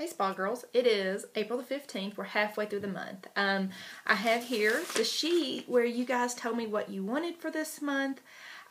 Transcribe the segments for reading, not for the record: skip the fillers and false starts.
Hey Spa Girls, it is April the 15th. We're halfway through the month. I have here the sheet where you guys told me what you wanted for this month.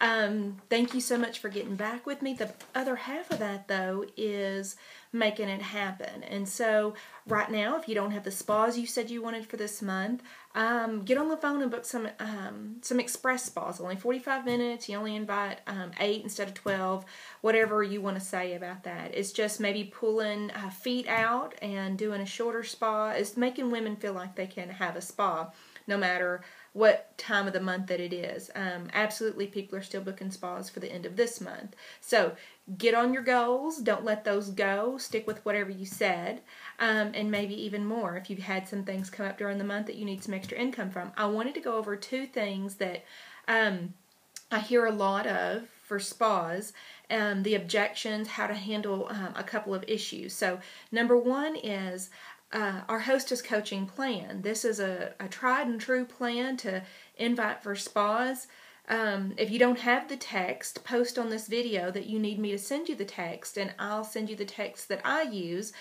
Thank you so much for getting back with me. The other half of that, though, is making it happen. And so right now, if you don't have the spas you said you wanted for this month, get on the phone and book some express spas. Only 45 minutes. You only invite 8 instead of 12. Whatever you want to say about that. It's just maybe pulling feet out and doing a shorter spa. It's making women feel like they can have a spa no matter what time of the month that it is. Absolutely, people are still booking spas for the end of this month. So get on your goals. Don't let those go. Stick with whatever you said, and maybe even more if you've had some things come up during the month that you need some extra income from. I wanted to go over two things that I hear a lot of for spas, the objections, how to handle a couple of issues. So number one is our hostess coaching plan. This is a tried and true plan to invite for spas. If you don't have the text, post on this video that you need me to send you the text, and I'll send you the text that I use.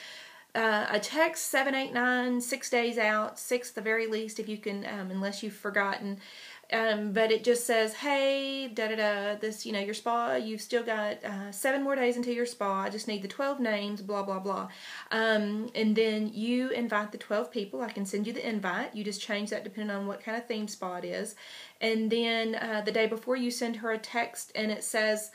A text 7, 8, 9, 6 days out, 6 at the very least if you can, unless you've forgotten. But it just says, hey, this, your spa, you've still got 7 more days until your spa. I just need the 12 names, blah, blah, blah. And then you invite the 12 people. I can send you the invite. You just change that depending on what kind of theme spa it is. And then the day before you send her a text and it says,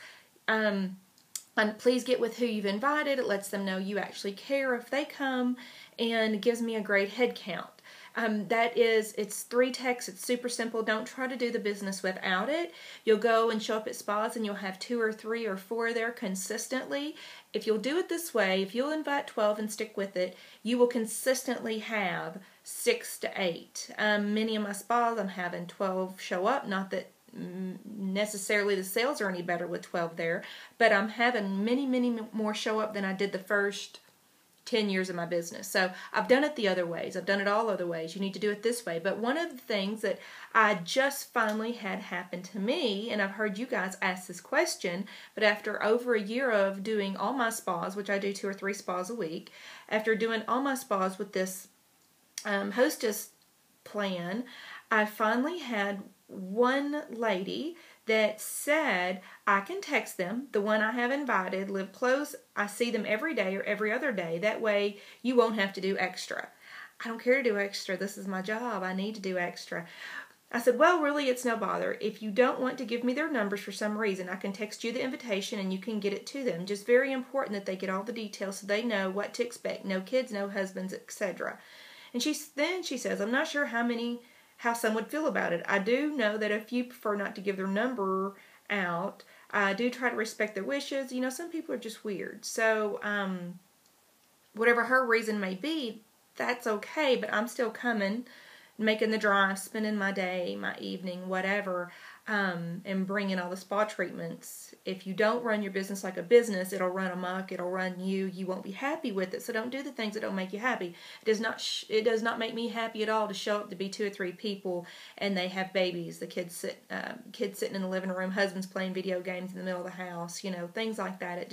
and please get with who you've invited. It lets them know you actually care if they come and gives me a great head count. It's 3 texts. It's super simple. Don't try to do the business without it. You'll go and show up at spas and you'll have 2 or 3 or 4 there consistently. If you'll do it this way, if you'll invite 12 and stick with it, you will consistently have 6 to 8. Many of my spas, I'm having 12 show up. Not that necessarily the sales are any better with 12 there, but I'm having many, many more show up than I did the first 10 years of my business. So I've done it the other ways. I've done it all other ways. You need to do it this way. But one of the things that I just finally had happen to me, and I've heard you guys ask this question, but after over a year of doing all my spas, which I do 2 or 3 spas a week, after doing all my spas with this hostess plan, I finally had one lady that said, I can text them, the one I have invited, live close, I see them every day or every other day. That way you won't have to do extra. I don't care to do extra. This is my job. I need to do extra. I said, well, really, it's no bother. If you don't want to give me their numbers for some reason, I can text you the invitation and you can get it to them. Just very important that they get all the details so they know what to expect. No kids, no husbands, etc. And she says, I'm not sure how some would feel about it. I do know that if you prefer not to give their number out, I do try to respect their wishes. Some people are just weird. So, whatever her reason may be, that's okay, but I'm still coming, making the drive, spending my day, my evening, whatever, and bringing all the spa treatments. If you don't run your business like a business, it'll run amok, it'll run you. You won't be happy with it, so don't do the things that don't make you happy. It does not make me happy at all to show up to be 2 or 3 people and they have babies, the kids sitting in the living room, husbands playing video games in the middle of the house, things like that.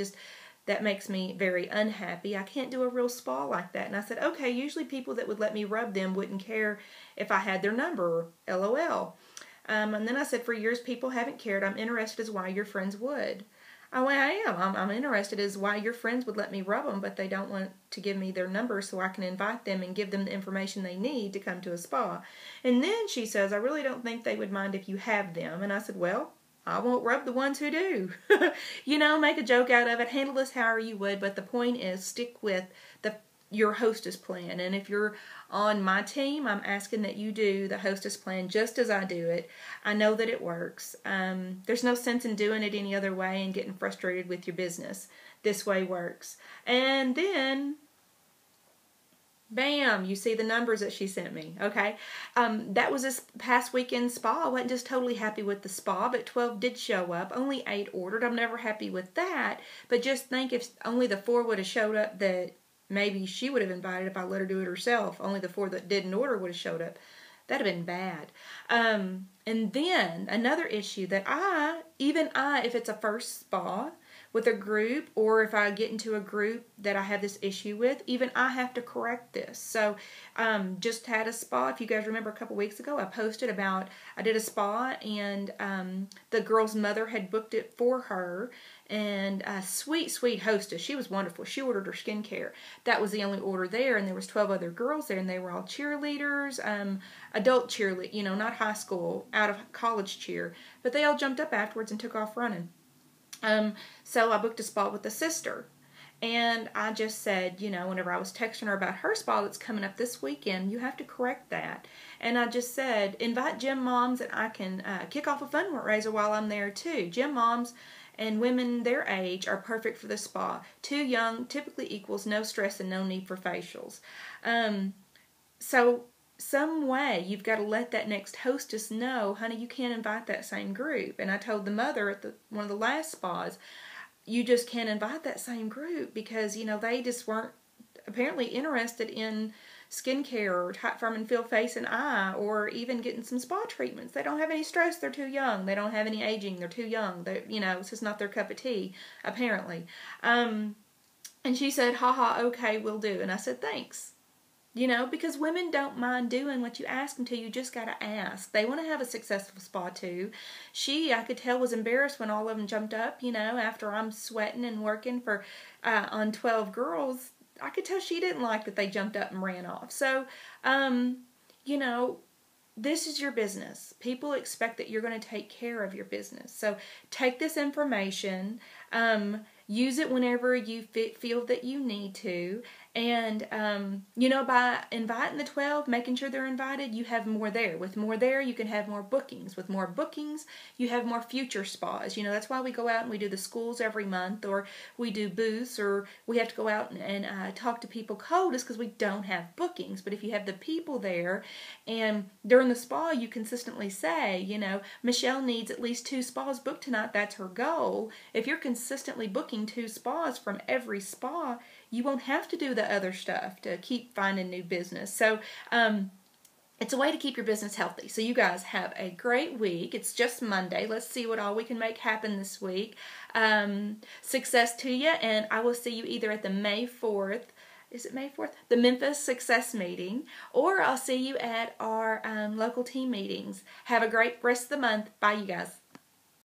That makes me very unhappy. I can't do a real spa like that. And I said, okay, usually people that would let me rub them wouldn't care if I had their number, LOL. And then I said, for years people haven't cared. I'm interested as why your friends would. Oh, I am. I'm interested as why your friends would let me rub them, but they don't want to give me their number so I can invite them and give them the information they need to come to a spa. And then she says, I really don't think they would mind if you have them. And I said, well, I won't rub the ones who do. Make a joke out of it. Handle this however you would. But the point is, stick with your hostess plan. And if you're on my team, I'm asking that you do the hostess plan just as I do it. I know that it works. There's no sense in doing it any other way and getting frustrated with your business. This way works. And then, bam, you see the numbers that she sent me, okay? That was this past weekend spa. I wasn't just totally happy with the spa, but 12 did show up. Only 8 ordered. I'm never happy with that. But just think if only the 4 would have showed up that maybe she would have invited if I let her do it herself. Only the 4 that didn't order would have showed up. That'd have been bad. And then another issue that if it's a first spa, with a group, or if I get into a group that I have this issue with, even I have to correct this. So just had a spa. If you guys remember a couple weeks ago, I posted about, I did a spa, and the girl's mother had booked it for her, and a sweet, sweet hostess. She was wonderful. She ordered her skincare. That was the only order there, and there was 12 other girls there, and they were all cheerleaders, adult cheerlead, not high school, out of college cheer, but they all jumped up afterwards and took off running. So I booked a spa with the sister, and I just said, whenever I was texting her about her spa that's coming up this weekend, you have to correct that. And I just said, invite gym moms, and I can kick off a fundraiser while I'm there too. Gym moms and women their age are perfect for the spa. Too young typically equals no stress and no need for facials. So some way you've got to let that next hostess know, honey, you can't invite that same group. And I told the mother at one of the last spas, you just can't invite that same group because, they just weren't apparently interested in skincare or tight firm and fill face and eye, or even getting some spa treatments. They don't have any stress. They're too young. They don't have any aging. They're too young. It's just not their cup of tea, apparently. And she said, haha, okay, we'll do. And I said, thanks. Because women don't mind doing what you ask them to. You just got to ask. They want to have a successful spa too. She, I could tell, was embarrassed when all of them jumped up, after I'm sweating and working for on 12 girls. I could tell she didn't like that they jumped up and ran off. So, this is your business. People expect that you're going to take care of your business. So take this information, use it whenever you feel that you need to. And, by inviting the 12, making sure they're invited, you have more there. With more there, you can have more bookings. With more bookings, you have more future spas. That's why we go out and we do the schools every month, or we do booths, or we have to go out and talk to people cold, is because we don't have bookings. But if you have the people there, and during the spa, you consistently say, Michelle needs at least 2 spas booked tonight. That's her goal. If you're consistently booking 2 spas from every spa, you won't have to do the other stuff to keep finding new business. So it's a way to keep your business healthy. So you guys have a great week. It's just Monday. Let's see what all we can make happen this week. Success to you, and I will see you either at the May 4th, is it May 4th? The Memphis Success Meeting, or I'll see you at our local team meetings. Have a great rest of the month. Bye, you guys.